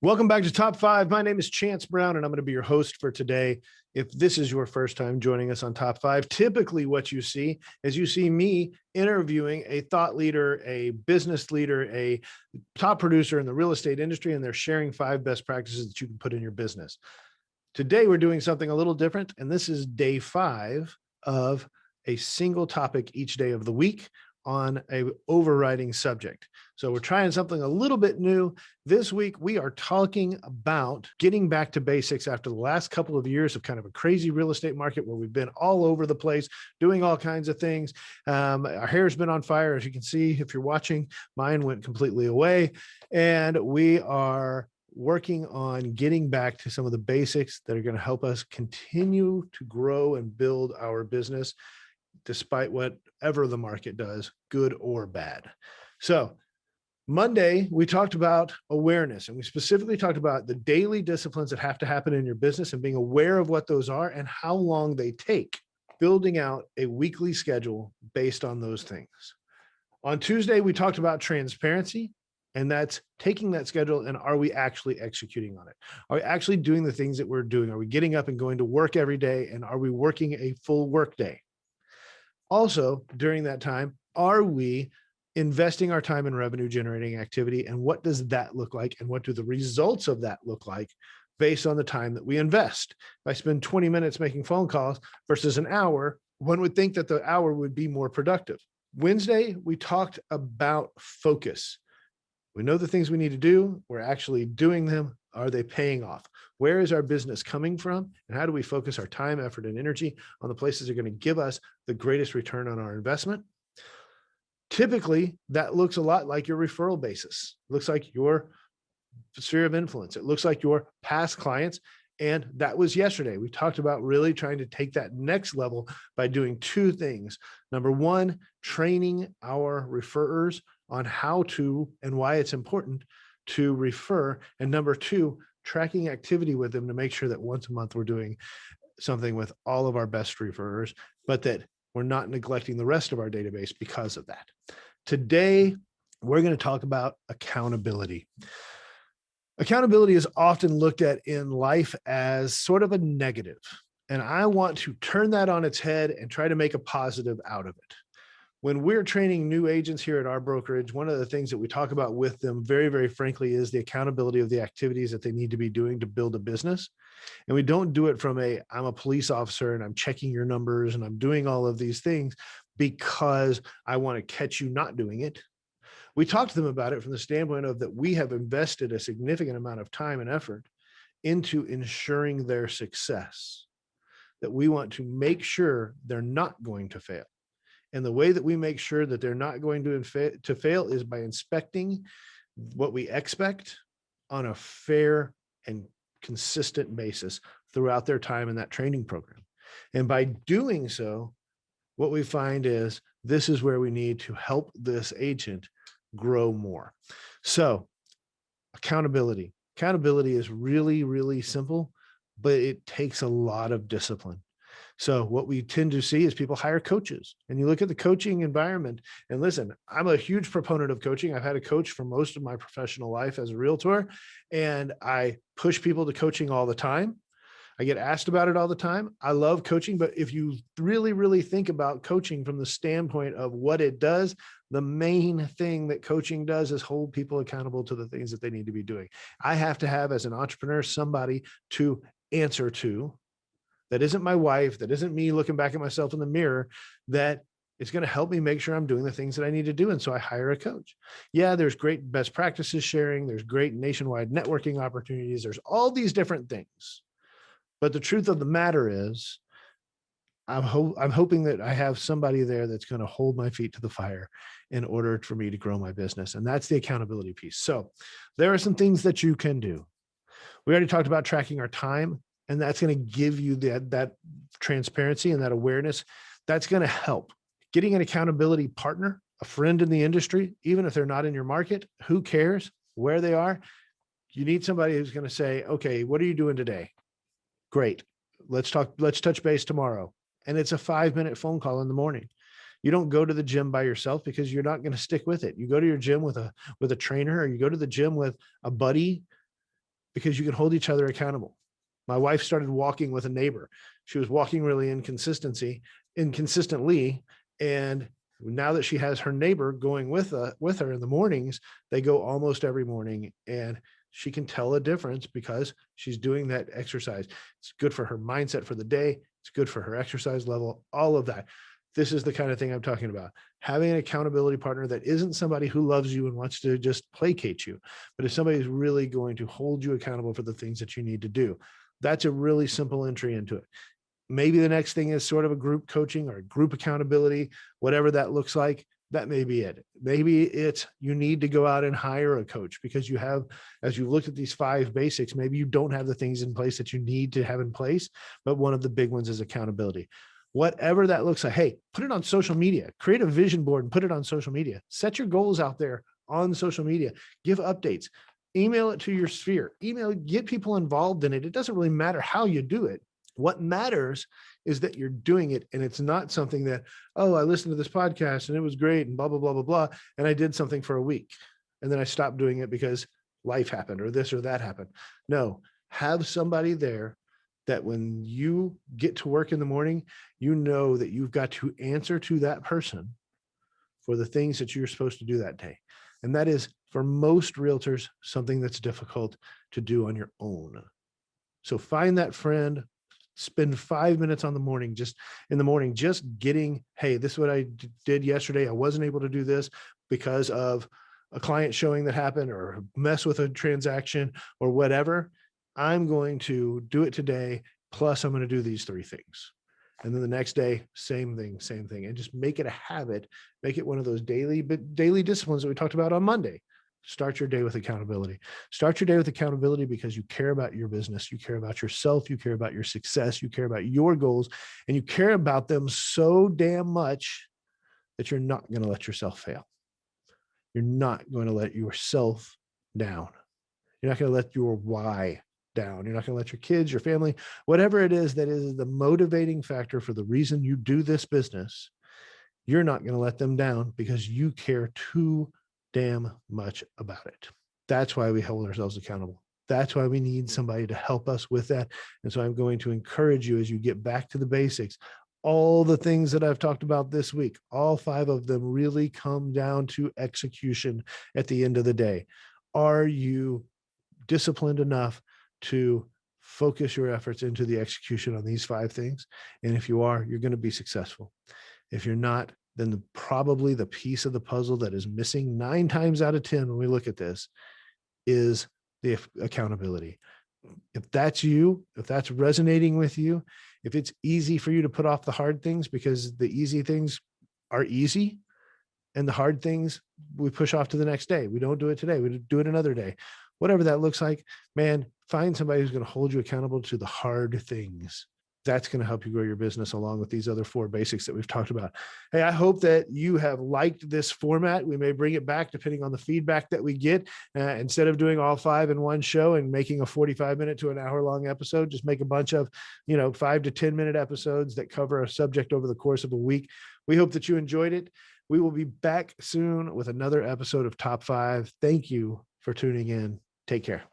Welcome back to Top 5. My name is Chance Brown, and I'm going to be your host for today. If this is your first time joining us on Top 5, typically what you see is you see me interviewing a thought leader, a business leader, a top producer in the real estate industry, and they're sharing 5 best practices that you can put in your business. Today, we're doing something a little different, and this is day 5 of a single topic each day of the week on a overriding subject. So we're trying something a little bit new. This week, we are talking about getting back to basics after the last couple of years of kind of a crazy real estate market where we've been all over the place, doing all kinds of things. Our hair's been on fire. As you can see, if you're watching, mine went completely away. And we are working on getting back to some of the basics that are going to help us continue to grow and build our business despite whatever the market does, good or bad. So Monday, we talked about awareness, and we specifically talked about the daily disciplines that have to happen in your business and being aware of what those are and how long they take, building out a weekly schedule based on those things. On Tuesday, we talked about transparency, and that's taking that schedule and are we actually executing on it? Are we actually doing the things that we're doing? Are we getting up and going to work every day? And are we working a full work day? Also, during that time, are we investing our time in revenue generating activity? And what does that look like? And what do the results of that look like based on the time that we invest? If I spend 20 minutes making phone calls versus an hour, one would think that the hour would be more productive. Wednesday, we talked about focus. We know the things we need to do. We're actually doing them. Are they paying off? Where is our business coming from? And how do we focus our time, effort, and energy on the places that are going to give us the greatest return on our investment? Typically, that looks a lot like your referral basis. It looks like your sphere of influence. It looks like your past clients. And that was yesterday. We talked about really trying to take that next level by doing 2 things. Number 1, training our referrers on how to and why it's important to refer. And number 2, tracking activity with them to make sure that once a month we're doing something with all of our best referrers, but that we're not neglecting the rest of our database because of that. Today, we're going to talk about accountability. Accountability is often looked at in life as sort of a negative, and I want to turn that on its head and try to make a positive out of it. When we're training new agents here at our brokerage, one of the things that we talk about with them very, very frankly is the accountability of the activities that they need to be doing to build a business. And we don't do it from I'm a police officer and I'm checking your numbers and I'm doing all of these things because I want to catch you not doing it. We talk to them about it from the standpoint of that we have invested a significant amount of time and effort into ensuring their success, that we want to make sure they're not going to fail. And the way that we make sure that they're not going to fail is by inspecting what we expect on a fair and consistent basis throughout their time in that training program. And by doing so, what we find is this is where we need to help this agent grow more. So accountability. Accountability is really, really simple, but it takes a lot of discipline. So what we tend to see is people hire coaches, and you look at the coaching environment, and listen, I'm a huge proponent of coaching. I've had a coach for most of my professional life as a realtor, and I push people to coaching all the time. I get asked about it all the time. I love coaching, but if you really, really think about coaching from the standpoint of what it does, the main thing that coaching does is hold people accountable to the things that they need to be doing. I have to have, as an entrepreneur, somebody to answer to. That isn't my wife. That isn't me looking back at myself in the mirror. That is going to help me make sure I'm doing the things that I need to do. And so I hire a coach. Yeah, there's great best practices sharing. There's great nationwide networking opportunities. There's all these different things. But the truth of the matter is, I'm hoping that I have somebody there that's going to hold my feet to the fire in order for me to grow my business. And that's the accountability piece. So there are some things that you can do. We already talked about tracking our time. And that's going to give you that transparency and that awareness. That's going to help. Getting an accountability partner, a friend in the industry, even if they're not in your market, who cares where they are? You need somebody who's going to say, okay, what are you doing today? Great. Let's touch base tomorrow. And it's a 5-minute phone call in the morning. You don't go to the gym by yourself because you're not going to stick with it. You go to your gym with a trainer, or you go to the gym with a buddy because you can hold each other accountable. My wife started walking with a neighbor. She was walking really inconsistently. And now that she has her neighbor going with her in the mornings, they go almost every morning, and she can tell a difference because she's doing that exercise. It's good for her mindset for the day. It's good for her exercise level, all of that. This is the kind of thing I'm talking about. Having an accountability partner that isn't somebody who loves you and wants to just placate you, but is somebody who's really going to hold you accountable for the things that you need to do. That's a really simple entry into it. Maybe the next thing is sort of a group coaching or group accountability, whatever that looks like. That may be it. Maybe it's you need to go out and hire a coach because you have, as you look at these 5 basics, maybe you don't have the things in place that you need to have in place, but one of the big ones is accountability. Whatever that looks like, hey, put it on social media, create a vision board and put it on social media, set your goals out there on social media, give updates, email it to your sphere, get people involved in it. It doesn't really matter how you do it. What matters is that you're doing it. And it's not something that, oh, I listened to this podcast and it was great and blah, blah, blah, blah, blah. And I did something for a week and then I stopped doing it because life happened or this or that happened. No, have somebody there that when you get to work in the morning, you know that you've got to answer to that person for the things that you're supposed to do that day. And that is, for most realtors, something that's difficult to do on your own. So find that friend, spend 5 minutes in the morning, just getting, hey, this is what I did yesterday. I wasn't able to do this because of a client showing that happened or mess with a transaction or whatever. I'm going to do it today. Plus I'm going to do these 3 things. And then the next day, same thing. And just make it a habit. Make it one of those daily disciplines that we talked about on Monday. Start your day with accountability. Start your day with accountability because you care about your business. You care about yourself. You care about your success. You care about your goals, and you care about them so damn much that you're not going to let yourself fail. You're not going to let yourself down. You're not going to let your why down. You're not going to let your kids, your family, whatever it is that is the motivating factor for the reason you do this business, you're not going to let them down because you care too damn much about it. That's why we hold ourselves accountable. That's why we need somebody to help us with that. And so I'm going to encourage you as you get back to the basics, all the things that I've talked about this week, all 5 of them really come down to execution at the end of the day. Are you disciplined enough to focus your efforts into the execution on these 5 things? And if you are, you're going to be successful. If you're not, then probably the piece of the puzzle that is missing 9 times out of 10 when we look at this is the accountability. If that's you, if that's resonating with you, if it's easy for you to put off the hard things because the easy things are easy and the hard things we push off to the next day. We don't do it today. We do it another day. Whatever that looks like, man, find somebody who's going to hold you accountable to the hard things. That's going to help you grow your business along with these other 4 basics that we've talked about. Hey, I hope that you have liked this format. We may bring it back depending on the feedback that we get. Instead of doing all 5 in one show and making a 45-minute to an hour-long episode, just make a bunch of, 5 to 10-minute episodes that cover a subject over the course of a week. We hope that you enjoyed it. We will be back soon with another episode of Top 5. Thank you for tuning in. Take care.